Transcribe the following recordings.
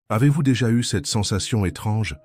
Avez-vous déjà eu cette sensation étrange,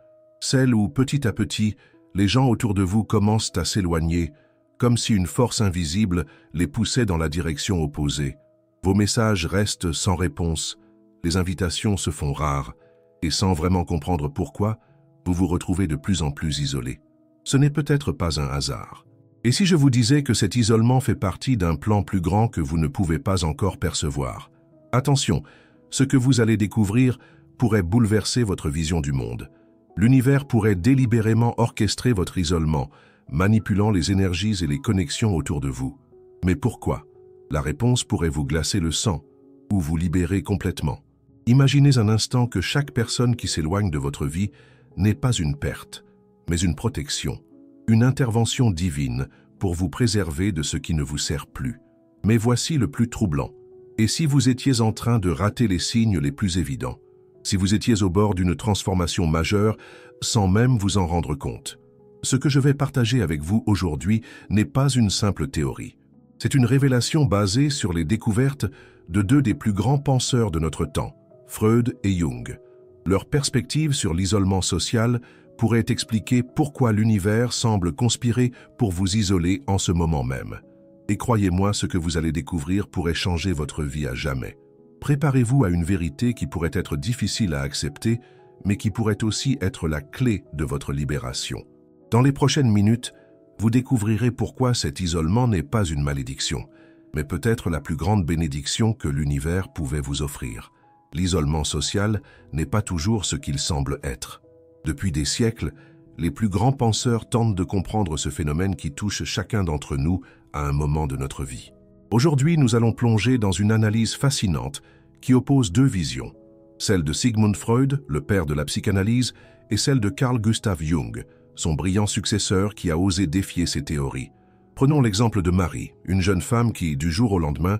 celle où petit à petit, les gens autour de vous commencent à s'éloigner, comme si une force invisible les poussait dans la direction opposée? Vos messages restent sans réponse, les invitations se font rares, et sans vraiment comprendre pourquoi, vous vous retrouvez de plus en plus isolé. Ce n'est peut-être pas un hasard. Et si je vous disais que cet isolement fait partie d'un plan plus grand que vous ne pouvez pas encore percevoir? Attention, ce que vous allez découvrir pourrait bouleverser votre vision du monde. L'univers pourrait délibérément orchestrer votre isolement, manipulant les énergies et les connexions autour de vous. Mais pourquoi? La réponse pourrait vous glacer le sang ou vous libérer complètement. Imaginez un instant que chaque personne qui s'éloigne de votre vie n'est pas une perte, mais une protection, une intervention divine pour vous préserver de ce qui ne vous sert plus. Mais voici le plus troublant. Et si vous étiez en train de rater les signes les plus évidents? Si vous étiez au bord d'une transformation majeure sans même vous en rendre compte? Ce que je vais partager avec vous aujourd'hui n'est pas une simple théorie. C'est une révélation basée sur les découvertes de deux des plus grands penseurs de notre temps, Freud et Jung. Leur perspective sur l'isolement social pourrait expliquer pourquoi l'univers semble conspirer pour vous isoler en ce moment même. Et croyez-moi, ce que vous allez découvrir pourrait changer votre vie à jamais. Préparez-vous à une vérité qui pourrait être difficile à accepter, mais qui pourrait aussi être la clé de votre libération. Dans les prochaines minutes, vous découvrirez pourquoi cet isolement n'est pas une malédiction, mais peut-être la plus grande bénédiction que l'univers pouvait vous offrir. L'isolement social n'est pas toujours ce qu'il semble être. Depuis des siècles, les plus grands penseurs tentent de comprendre ce phénomène qui touche chacun d'entre nous à un moment de notre vie. Aujourd'hui, nous allons plonger dans une analyse fascinante qui oppose deux visions, celle de Sigmund Freud, le père de la psychanalyse, et celle de Carl Gustav Jung, son brillant successeur qui a osé défier ses théories. Prenons l'exemple de Marie, une jeune femme qui, du jour au lendemain,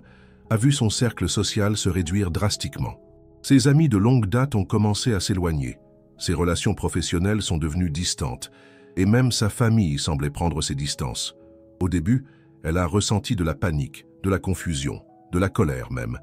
a vu son cercle social se réduire drastiquement. Ses amis de longue date ont commencé à s'éloigner, ses relations professionnelles sont devenues distantes, et même sa famille semblait prendre ses distances. Au début, elle a ressenti de la panique, de la confusion, de la colère même.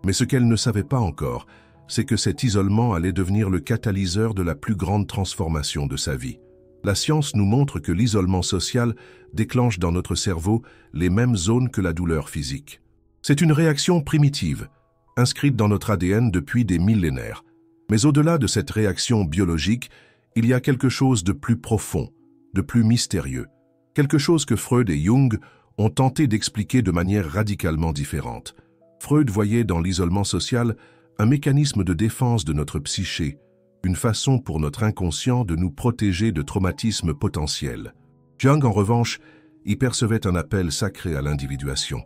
Mais ce qu'elle ne savait pas encore, c'est que cet isolement allait devenir le catalyseur de la plus grande transformation de sa vie. La science nous montre que l'isolement social déclenche dans notre cerveau les mêmes zones que la douleur physique. C'est une réaction primitive, inscrite dans notre ADN depuis des millénaires. Mais au-delà de cette réaction biologique, il y a quelque chose de plus profond, de plus mystérieux. Quelque chose que Freud et Jung ont tenté d'expliquer de manière radicalement différente. Freud voyait dans l'isolement social un mécanisme de défense de notre psyché, une façon pour notre inconscient de nous protéger de traumatismes potentiels. Jung, en revanche, y percevait un appel sacré à l'individuation,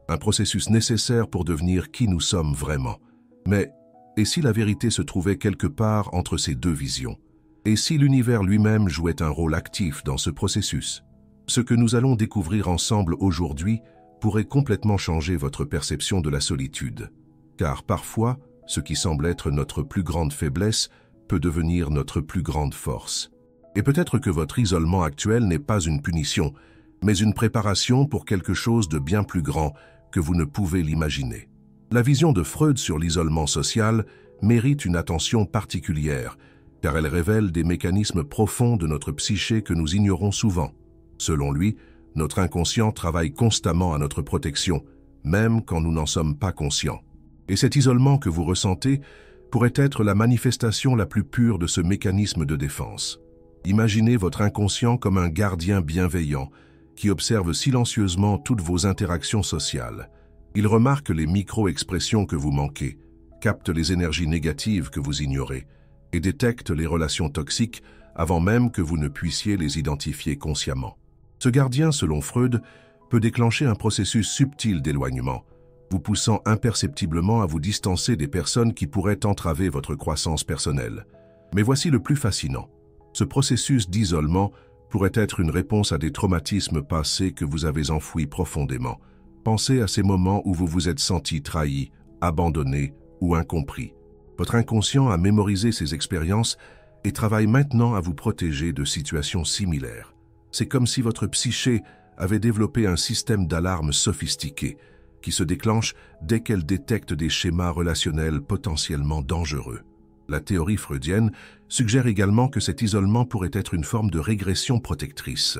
un processus nécessaire pour devenir qui nous sommes vraiment. Mais, et si la vérité se trouvait quelque part entre ces deux visions? Et si l'univers lui-même jouait un rôle actif dans ce processus? Ce que nous allons découvrir ensemble aujourd'hui pourrait complètement changer votre perception de la solitude. Car parfois, ce qui semble être notre plus grande faiblesse peut devenir notre plus grande force. Et peut-être que votre isolement actuel n'est pas une punition, mais une préparation pour quelque chose de bien plus grand que vous ne pouvez l'imaginer. La vision de Freud sur l'isolement social mérite une attention particulière, car elle révèle des mécanismes profonds de notre psyché que nous ignorons souvent. Selon lui, notre inconscient travaille constamment à notre protection, même quand nous n'en sommes pas conscients. Et cet isolement que vous ressentez pourrait être la manifestation la plus pure de ce mécanisme de défense. Imaginez votre inconscient comme un gardien bienveillant qui observe silencieusement toutes vos interactions sociales. Il remarque les micro-expressions que vous manquez, capte les énergies négatives que vous ignorez et détecte les relations toxiques avant même que vous ne puissiez les identifier consciemment. Ce gardien, selon Freud, peut déclencher un processus subtil d'éloignement, vous poussant imperceptiblement à vous distancer des personnes qui pourraient entraver votre croissance personnelle. Mais voici le plus fascinant. Ce processus d'isolement pourrait être une réponse à des traumatismes passés que vous avez enfouis profondément. Pensez à ces moments où vous vous êtes senti trahi, abandonné ou incompris. Votre inconscient a mémorisé ces expériences et travaille maintenant à vous protéger de situations similaires. C'est comme si votre psyché avait développé un système d'alarme sophistiqué qui se déclenche dès qu'elle détecte des schémas relationnels potentiellement dangereux. La théorie freudienne suggère également que cet isolement pourrait être une forme de régression protectrice.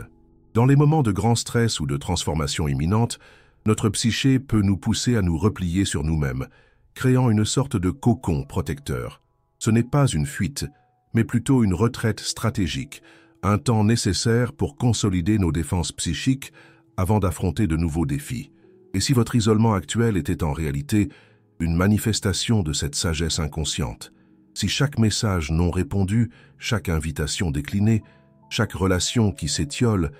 Dans les moments de grand stress ou de transformation imminente, notre psyché peut nous pousser à nous replier sur nous-mêmes, créant une sorte de cocon protecteur. Ce n'est pas une fuite, mais plutôt une retraite stratégique, un temps nécessaire pour consolider nos défenses psychiques avant d'affronter de nouveaux défis. Et si votre isolement actuel était en réalité une manifestation de cette sagesse inconsciente, si chaque message non répondu, chaque invitation déclinée, chaque relation qui s'étiole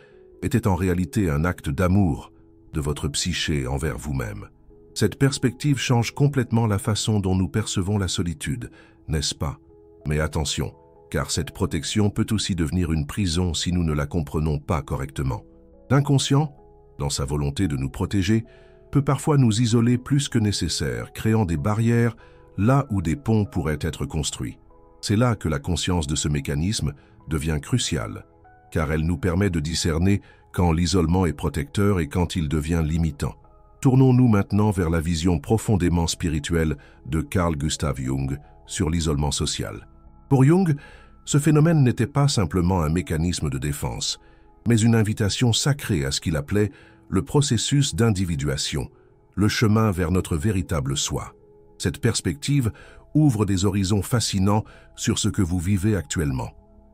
était en réalité un acte d'amour de votre psyché envers vous-même, cette perspective change complètement la façon dont nous percevons la solitude, n'est-ce pas? Mais attention, car cette protection peut aussi devenir une prison si nous ne la comprenons pas correctement. L'inconscient, dans sa volonté de nous protéger, peut parfois nous isoler plus que nécessaire, créant des barrières là où des ponts pourraient être construits. C'est là que la conscience de ce mécanisme devient cruciale, car elle nous permet de discerner quand l'isolement est protecteur et quand il devient limitant. Tournons-nous maintenant vers la vision profondément spirituelle de Carl Gustav Jung sur l'isolement social. Pour Jung, ce phénomène n'était pas simplement un mécanisme de défense, mais une invitation sacrée à ce qu'il appelait le processus d'individuation, le chemin vers notre véritable soi. Cette perspective ouvre des horizons fascinants sur ce que vous vivez actuellement.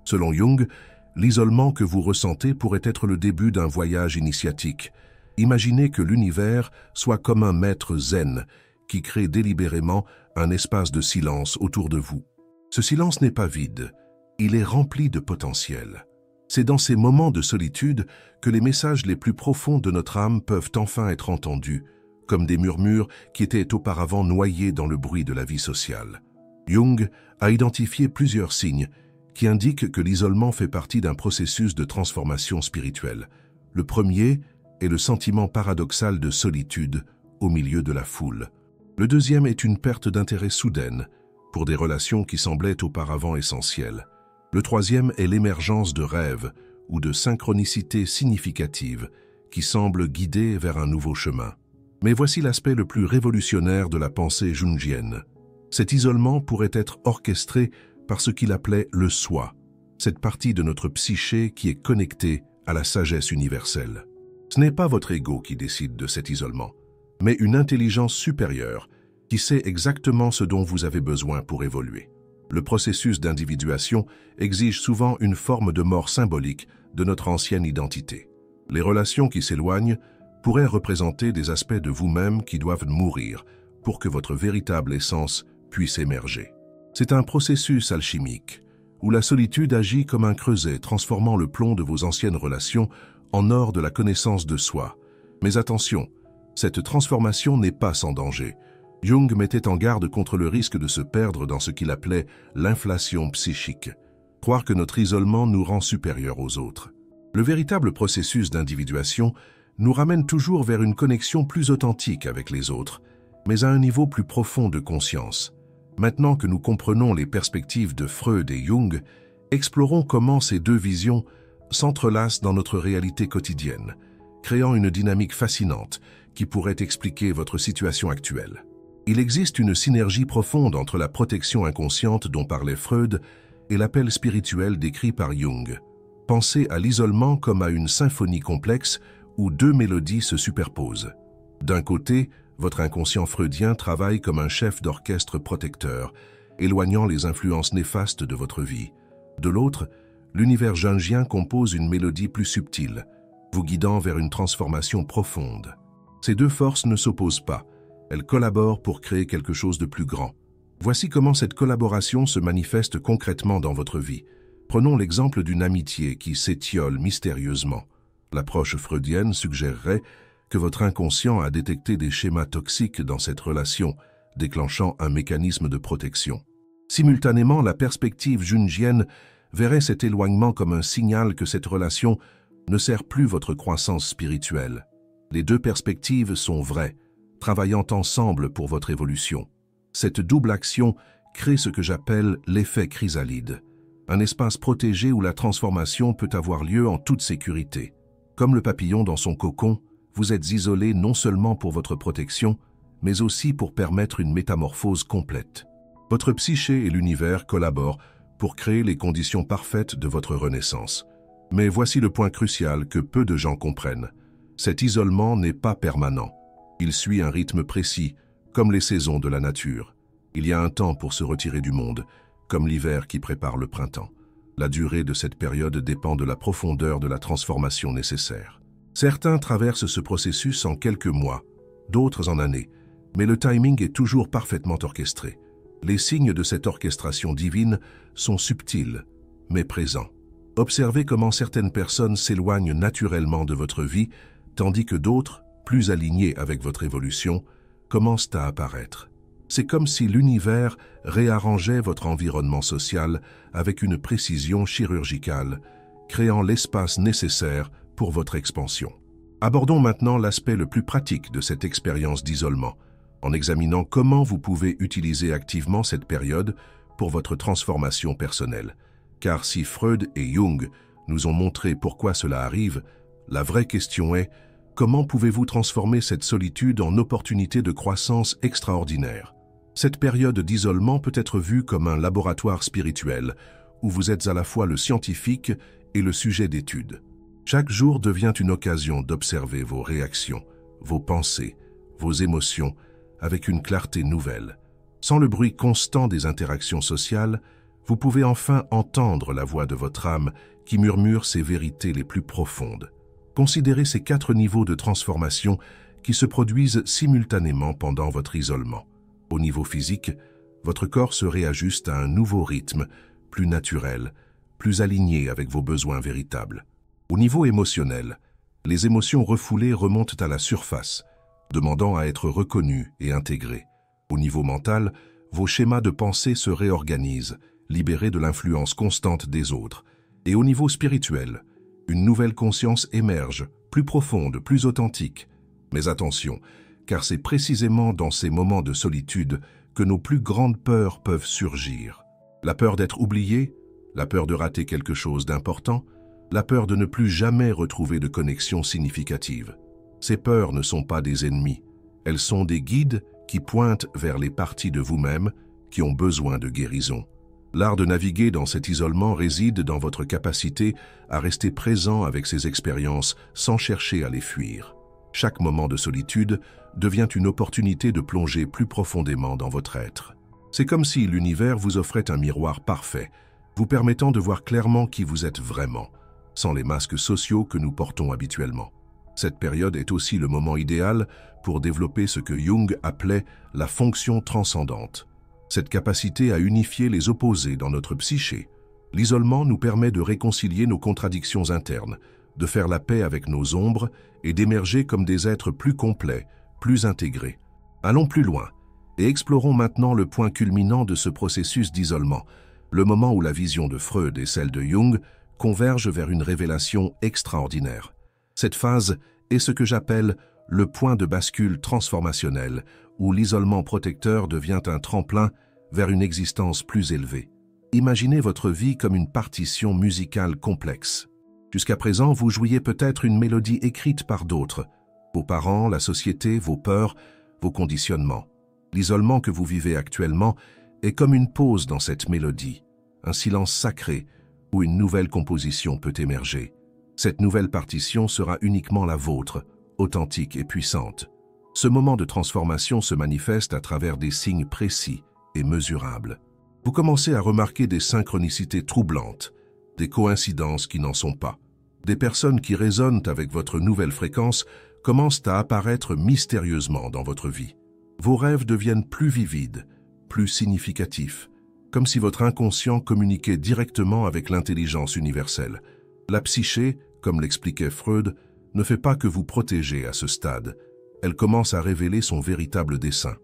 Selon Jung, l'isolement que vous ressentez pourrait être le début d'un voyage initiatique. Imaginez que l'univers soit comme un maître zen qui crée délibérément un espace de silence autour de vous. Ce silence n'est pas vide, il est rempli de potentiel. C'est dans ces moments de solitude que les messages les plus profonds de notre âme peuvent enfin être entendus, comme des murmures qui étaient auparavant noyés dans le bruit de la vie sociale. Jung a identifié plusieurs signes qui indiquent que l'isolement fait partie d'un processus de transformation spirituelle. Le premier est le sentiment paradoxal de solitude au milieu de la foule. Le deuxième est une perte d'intérêt soudaine pour des relations qui semblaient auparavant essentielles. Le troisième est l'émergence de rêves ou de synchronicités significatives qui semblent guider vers un nouveau chemin. Mais voici l'aspect le plus révolutionnaire de la pensée jungienne. Cet isolement pourrait être orchestré par ce qu'il appelait le soi, cette partie de notre psyché qui est connectée à la sagesse universelle. Ce n'est pas votre ego qui décide de cet isolement, mais une intelligence supérieure qui sait exactement ce dont vous avez besoin pour évoluer. Le processus d'individuation exige souvent une forme de mort symbolique de notre ancienne identité. Les relations qui s'éloignent pourraient représenter des aspects de vous-même qui doivent mourir pour que votre véritable essence puisse émerger. C'est un processus alchimique où la solitude agit comme un creuset transformant le plomb de vos anciennes relations en or de la connaissance de soi. Mais attention, cette transformation n'est pas sans danger. Jung mettait en garde contre le risque de se perdre dans ce qu'il appelait l'inflation psychique, croire que notre isolement nous rend supérieurs aux autres. Le véritable processus d'individuation nous ramène toujours vers une connexion plus authentique avec les autres, mais à un niveau plus profond de conscience. Maintenant que nous comprenons les perspectives de Freud et Jung, explorons comment ces deux visions s'entrelacent dans notre réalité quotidienne, créant une dynamique fascinante qui pourrait expliquer votre situation actuelle. Il existe une synergie profonde entre la protection inconsciente dont parlait Freud et l'appel spirituel décrit par Jung. Pensez à l'isolement comme à une symphonie complexe où deux mélodies se superposent. D'un côté, votre inconscient freudien travaille comme un chef d'orchestre protecteur, éloignant les influences néfastes de votre vie. De l'autre, l'univers jungien compose une mélodie plus subtile, vous guidant vers une transformation profonde. Ces deux forces ne s'opposent pas. Elles collaborent pour créer quelque chose de plus grand. Voici comment cette collaboration se manifeste concrètement dans votre vie. Prenons l'exemple d'une amitié qui s'étiole mystérieusement. L'approche freudienne suggérerait que votre inconscient a détecté des schémas toxiques dans cette relation, déclenchant un mécanisme de protection. Simultanément, la perspective jungienne verrait cet éloignement comme un signal que cette relation ne sert plus votre croissance spirituelle. Les deux perspectives sont vraies, travaillant ensemble pour votre évolution. Cette double action crée ce que j'appelle l'effet chrysalide, un espace protégé où la transformation peut avoir lieu en toute sécurité. Comme le papillon dans son cocon, vous êtes isolé non seulement pour votre protection, mais aussi pour permettre une métamorphose complète. Votre psyché et l'univers collaborent pour créer les conditions parfaites de votre renaissance. Mais voici le point crucial que peu de gens comprennent. Cet isolement n'est pas permanent. Il suit un rythme précis, comme les saisons de la nature. Il y a un temps pour se retirer du monde, comme l'hiver qui prépare le printemps. La durée de cette période dépend de la profondeur de la transformation nécessaire. Certains traversent ce processus en quelques mois, d'autres en années, mais le timing est toujours parfaitement orchestré. Les signes de cette orchestration divine sont subtils, mais présents. Observez comment certaines personnes s'éloignent naturellement de votre vie, tandis que d'autres, plus alignées avec votre évolution, commencent à apparaître. C'est comme si l'univers réarrangeait votre environnement social avec une précision chirurgicale, créant l'espace nécessaire pour votre expansion. Abordons maintenant l'aspect le plus pratique de cette expérience d'isolement, en examinant comment vous pouvez utiliser activement cette période pour votre transformation personnelle. Car si Freud et Jung nous ont montré pourquoi cela arrive, la vraie question est: comment pouvez-vous transformer cette solitude en opportunité de croissance extraordinaire? Cette période d'isolement peut être vue comme un laboratoire spirituel, où vous êtes à la fois le scientifique et le sujet d'étude. Chaque jour devient une occasion d'observer vos réactions, vos pensées, vos émotions, avec une clarté nouvelle. Sans le bruit constant des interactions sociales, vous pouvez enfin entendre la voix de votre âme qui murmure ses vérités les plus profondes. Considérez ces 4 niveaux de transformation qui se produisent simultanément pendant votre isolement. Au niveau physique, votre corps se réajuste à un nouveau rythme, plus naturel, plus aligné avec vos besoins véritables. Au niveau émotionnel, les émotions refoulées remontent à la surface, demandant à être reconnues et intégrées. Au niveau mental, vos schémas de pensée se réorganisent, libérés de l'influence constante des autres. Et au niveau spirituel, une nouvelle conscience émerge, plus profonde, plus authentique. Mais attention, car c'est précisément dans ces moments de solitude que nos plus grandes peurs peuvent surgir. La peur d'être oublié, la peur de rater quelque chose d'important, la peur de ne plus jamais retrouver de connexion significative. Ces peurs ne sont pas des ennemis, elles sont des guides qui pointent vers les parties de vous-même qui ont besoin de guérison. L'art de naviguer dans cet isolement réside dans votre capacité à rester présent avec ces expériences sans chercher à les fuir. Chaque moment de solitude devient une opportunité de plonger plus profondément dans votre être. C'est comme si l'univers vous offrait un miroir parfait, vous permettant de voir clairement qui vous êtes vraiment, sans les masques sociaux que nous portons habituellement. Cette période est aussi le moment idéal pour développer ce que Jung appelait la fonction transcendante. Cette capacité à unifier les opposés dans notre psyché. L'isolement nous permet de réconcilier nos contradictions internes, de faire la paix avec nos ombres et d'émerger comme des êtres plus complets, plus intégrés. Allons plus loin et explorons maintenant le point culminant de ce processus d'isolement, le moment où la vision de Freud et celle de Jung convergent vers une révélation extraordinaire. Cette phase est ce que j'appelle le point de bascule transformationnel, où l'isolement protecteur devient un tremplin vers une existence plus élevée. Imaginez votre vie comme une partition musicale complexe. Jusqu'à présent, vous jouiez peut-être une mélodie écrite par d'autres, vos parents, la société, vos peurs, vos conditionnements. L'isolement que vous vivez actuellement est comme une pause dans cette mélodie, un silence sacré où une nouvelle composition peut émerger. Cette nouvelle partition sera uniquement la vôtre, authentique et puissante. Ce moment de transformation se manifeste à travers des signes précis et mesurables. Vous commencez à remarquer des synchronicités troublantes, des coïncidences qui n'en sont pas. Des personnes qui résonnent avec votre nouvelle fréquence commencent à apparaître mystérieusement dans votre vie. Vos rêves deviennent plus vivides, plus significatifs, comme si votre inconscient communiquait directement avec l'intelligence universelle. La psyché, comme l'expliquait Freud, ne fait pas que vous protéger à ce stade. Elle commence à révéler son véritable dessein.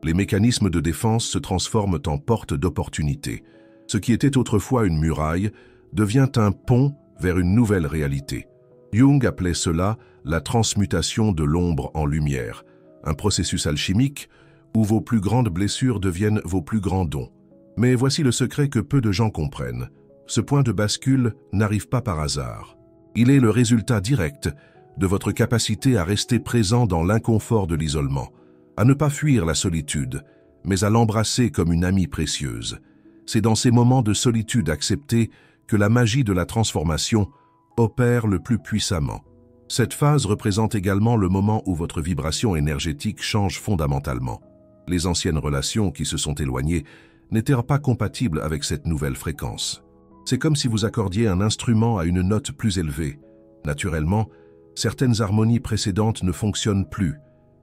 Les mécanismes de défense se transforment en portes d'opportunité. Ce qui était autrefois une muraille devient un pont vers une nouvelle réalité. Jung appelait cela la transmutation de l'ombre en lumière, un processus alchimique où vos plus grandes blessures deviennent vos plus grands dons. Mais voici le secret que peu de gens comprennent. Ce point de bascule n'arrive pas par hasard. Il est le résultat direct de votre capacité à rester présent dans l'inconfort de l'isolement, à ne pas fuir la solitude, mais à l'embrasser comme une amie précieuse. C'est dans ces moments de solitude acceptés que la magie de la transformation opère le plus puissamment. Cette phase représente également le moment où votre vibration énergétique change fondamentalement. Les anciennes relations qui se sont éloignées n'étaient pas compatibles avec cette nouvelle fréquence. C'est comme si vous accordiez un instrument à une note plus élevée. Naturellement, certaines harmonies précédentes ne fonctionnent plus,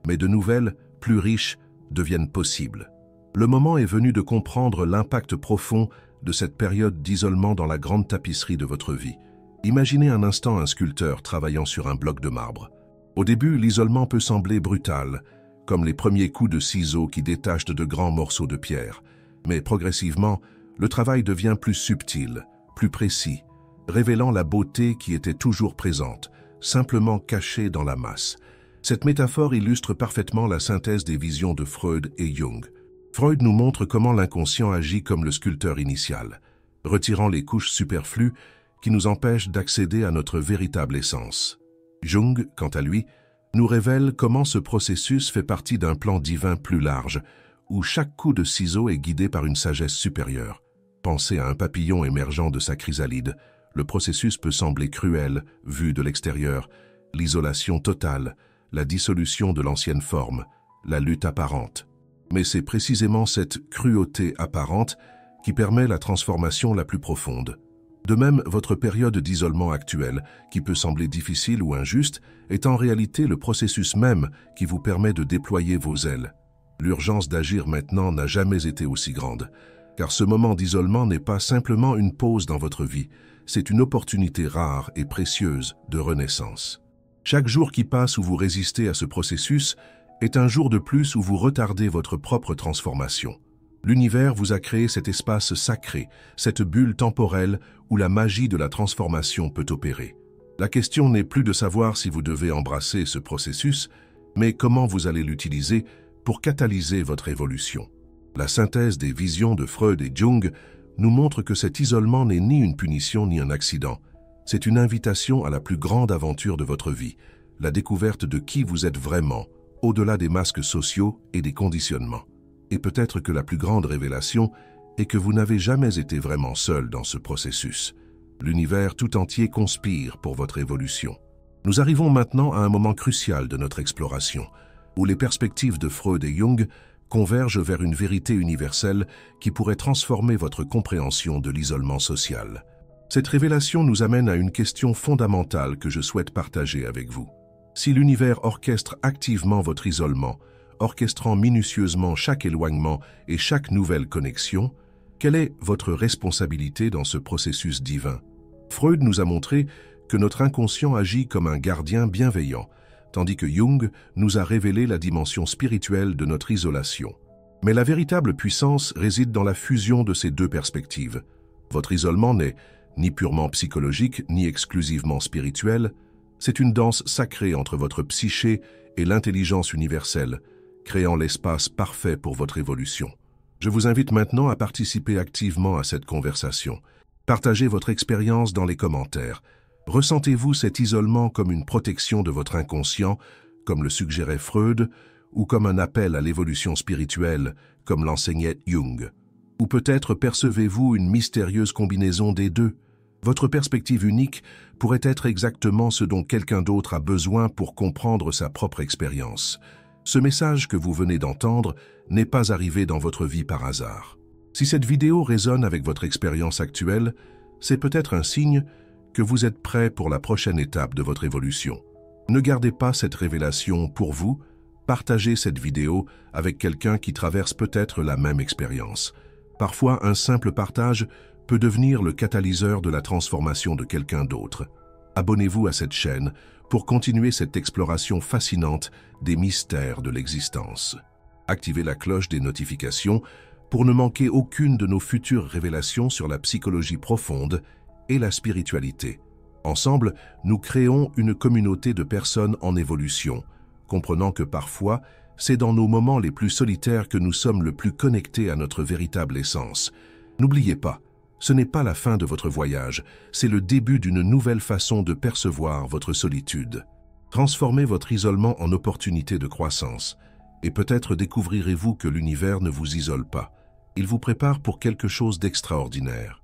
mais de nouvelles, plus riches, deviennent possibles. Le moment est venu de comprendre l'impact profond de cette période d'isolement dans la grande tapisserie de votre vie. Imaginez un instant un sculpteur travaillant sur un bloc de marbre. Au début, l'isolement peut sembler brutal, comme les premiers coups de ciseaux qui détachent de grands morceaux de pierre. Mais progressivement, le travail devient plus subtil, plus précis, révélant la beauté qui était toujours présente, simplement cachée dans la masse. Cette métaphore illustre parfaitement la synthèse des visions de Freud et Jung. Freud nous montre comment l'inconscient agit comme le sculpteur initial, retirant les couches superflues qui nous empêchent d'accéder à notre véritable essence. Jung, quant à lui, nous révèle comment ce processus fait partie d'un plan divin plus large, où chaque coup de ciseau est guidé par une sagesse supérieure. Pensez à un papillon émergeant de sa chrysalide. Le processus peut sembler cruel, vu de l'extérieur, l'isolation totale, la dissolution de l'ancienne forme, la lutte apparente. Mais c'est précisément cette cruauté apparente qui permet la transformation la plus profonde. De même, votre période d'isolement actuelle, qui peut sembler difficile ou injuste, est en réalité le processus même qui vous permet de déployer vos ailes. L'urgence d'agir maintenant n'a jamais été aussi grande, car ce moment d'isolement n'est pas simplement une pause dans votre vie, c'est une opportunité rare et précieuse de renaissance. Chaque jour qui passe où vous résistez à ce processus est un jour de plus où vous retardez votre propre transformation. L'univers vous a créé cet espace sacré, cette bulle temporelle où la magie de la transformation peut opérer. La question n'est plus de savoir si vous devez embrasser ce processus, mais comment vous allez l'utiliser pour catalyser votre évolution. La synthèse des visions de Freud et Jung nous montre que cet isolement n'est ni une punition ni un accident. C'est une invitation à la plus grande aventure de votre vie, la découverte de qui vous êtes vraiment, au-delà des masques sociaux et des conditionnements. Et peut-être que la plus grande révélation est que vous n'avez jamais été vraiment seul dans ce processus. L'univers tout entier conspire pour votre évolution. Nous arrivons maintenant à un moment crucial de notre exploration, où les perspectives de Freud et Jung convergent vers une vérité universelle qui pourrait transformer votre compréhension de l'isolement social. Cette révélation nous amène à une question fondamentale que je souhaite partager avec vous. Si l'univers orchestre activement votre isolement, orchestrant minutieusement chaque éloignement et chaque nouvelle connexion, quelle est votre responsabilité dans ce processus divin? Freud nous a montré que notre inconscient agit comme un gardien bienveillant, tandis que Jung nous a révélé la dimension spirituelle de notre isolation. Mais la véritable puissance réside dans la fusion de ces deux perspectives. Votre isolement n'est ni purement psychologique, ni exclusivement spirituel, c'est une danse sacrée entre votre psyché et l'intelligence universelle, créant l'espace parfait pour votre évolution. Je vous invite maintenant à participer activement à cette conversation. Partagez votre expérience dans les commentaires. Ressentez-vous cet isolement comme une protection de votre inconscient, comme le suggérait Freud, ou comme un appel à l'évolution spirituelle, comme l'enseignait Jung? Ou peut-être percevez-vous une mystérieuse combinaison des deux? Votre perspective unique pourrait être exactement ce dont quelqu'un d'autre a besoin pour comprendre sa propre expérience. Ce message que vous venez d'entendre n'est pas arrivé dans votre vie par hasard. Si cette vidéo résonne avec votre expérience actuelle, c'est peut-être un signe que vous êtes prêt pour la prochaine étape de votre évolution. Ne gardez pas cette révélation pour vous, partagez cette vidéo avec quelqu'un qui traverse peut-être la même expérience. Parfois, un simple partage peut devenir le catalyseur de la transformation de quelqu'un d'autre. Abonnez-vous à cette chaîne pour continuer cette exploration fascinante des mystères de l'existence. Activez la cloche des notifications pour ne manquer aucune de nos futures révélations sur la psychologie profonde et la spiritualité. Ensemble, nous créons une communauté de personnes en évolution, comprenant que parfois, c'est dans nos moments les plus solitaires que nous sommes le plus connectés à notre véritable essence. N'oubliez pas, ce n'est pas la fin de votre voyage, c'est le début d'une nouvelle façon de percevoir votre solitude. Transformez votre isolement en opportunité de croissance Et peut-être découvrirez-vous que l'univers ne vous isole pas. Il vous prépare pour quelque chose d'extraordinaire.